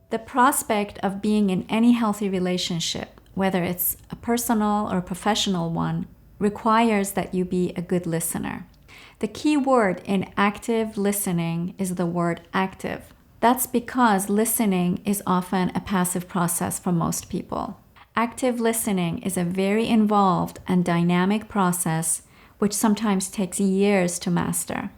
The prospect of being in any healthy relationship, whether it's a personal or professional one, requires that you be a good listener. The key word in active listening is the word active. That's because listening is often a passive process for most people. Active listening is a very involved and dynamic process which sometimes takes years to master.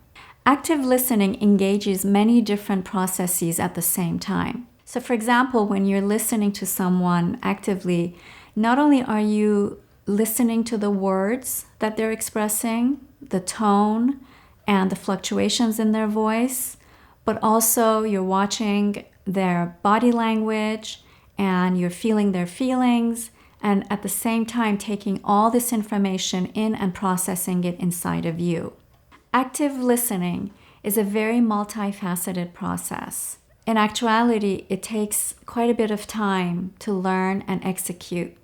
Active listening engages many different processes at the same time. So for example, when you're listening to someone actively, not only are you listening to the words that they're expressing, the tone, and the fluctuations in their voice, but also you're watching their body language and you're feeling their feelings, and at the same time taking all this information in and processing it inside of you. Active listening is a very multifaceted process. In actuality, it takes quite a bit of time to learn and execute.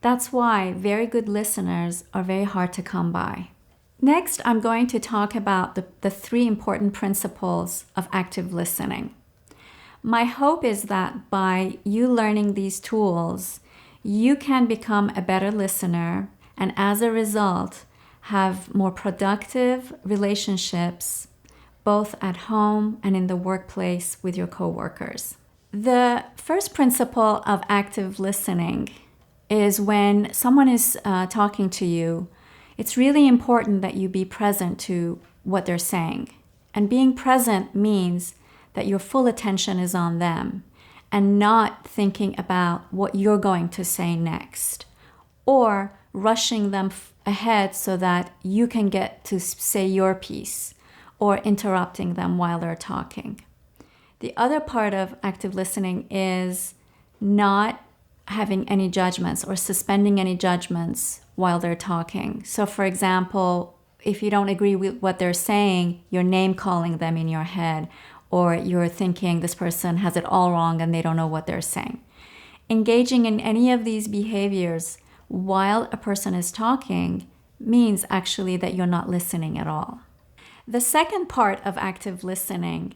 That's why very good listeners are very hard to come by. Next, I'm going to talk about the three important principles of active listening. My hope is that by you learning these tools, you can become a better listener and as a result, have more productive relationships, both at home and in the workplace with your coworkers. The first principle of active listening is when someone is talking to you, it's really important that you be present to what they're saying. And being present means that your full attention is on them and not thinking about what you're going to say next or rushing them ahead so that you can get to say your piece or interrupting them while they're talking. The other part of active listening is not having any judgments or suspending any judgments while they're talking. So for example, if you don't agree with what they're saying, you're name calling them in your head, or you're thinking this person has it all wrong and they don't know what they're saying. Engaging in any of these behaviors while a person is talking means actually that you're not listening at all. The second part of active listening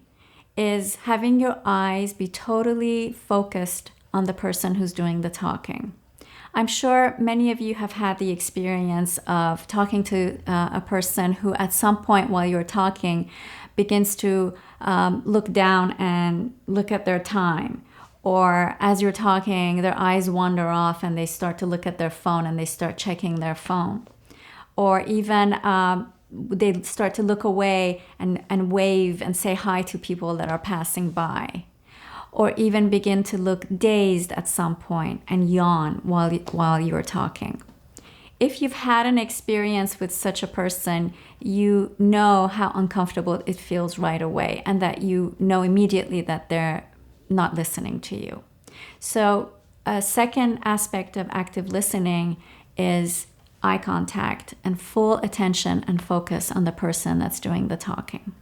is having your eyes be totally focused on the person who's doing the talking. I'm sure many of you have had the experience of talking to a person who at some point while you're talking begins to look down and look at their time. Or as you're talking, their eyes wander off and they start to look at their phone and they start checking their phone. Or even they start to look away and wave and say hi to people that are passing by. Or even begin to look dazed at some point and yawn while you're talking. If you've had an experience with such a person, you know how uncomfortable it feels right away and that you know immediately that they're not listening to you. So a second aspect of active listening is eye contact and full attention and focus on the person that's doing the talking.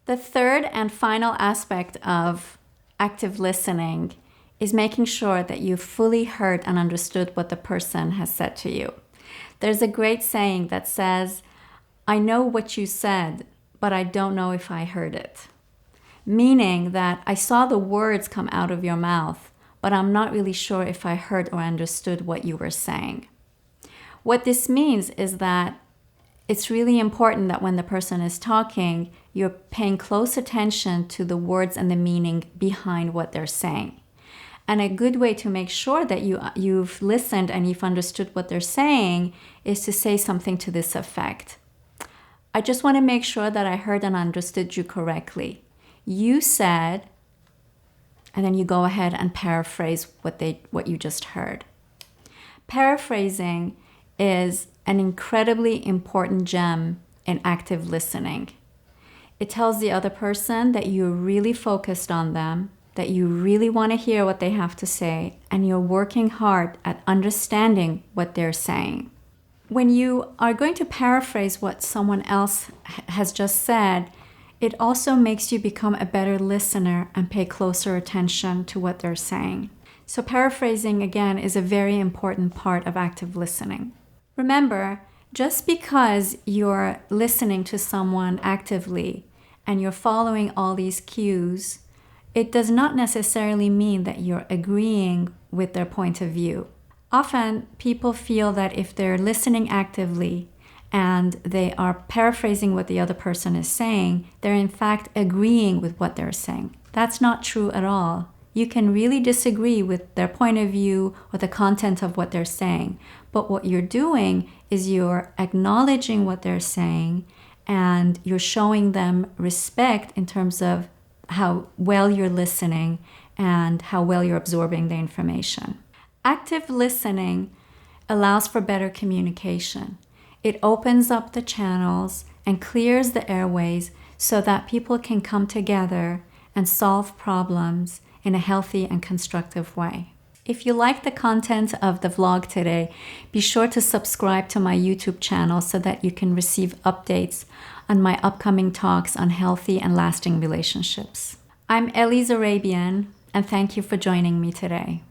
The third and final aspect of active listening is making sure that you fully heard and understood what the person has said to you. There's a great saying that says, "I know what you said, but I don't know if I heard it." Meaning that I saw the words come out of your mouth, but I'm not really sure if I heard or understood what you were saying. What this means is that it's really important that when the person is talking, you're paying close attention to the words and the meaning behind what they're saying. And a good way to make sure that you've listened and you've understood what they're saying is to say something to this effect. "I just want to make sure that I heard and understood you correctly. You said," and then you go ahead and paraphrase what you just heard. Paraphrasing is an incredibly important gem in active listening. It tells the other person that you're really focused on them, that you really want to hear what they have to say, and you're working hard at understanding what they're saying. When you are going to paraphrase what someone else has just said, it also makes you become a better listener and pay closer attention to what they're saying. So paraphrasing, again, is a very important part of active listening. Remember, just because you're listening to someone actively and you're following all these cues, It does not necessarily mean that you're agreeing with their point of view. Often, people feel that if they're listening actively and they are paraphrasing what the other person is saying, they're in fact agreeing with what they're saying. That's not true at all. You can really disagree with their point of view or the content of what they're saying. But what you're doing is you're acknowledging what they're saying and you're showing them respect in terms of how well you're listening and how well you're absorbing the information. Active listening allows for better communication. It opens up the channels and clears the airways so that people can come together and solve problems in a healthy and constructive way. If you like the content of the vlog today, be sure to subscribe to my YouTube channel so that you can receive updates on my upcoming talks on healthy and lasting relationships. I'm Ellie Zarrabian, and thank you for joining me today.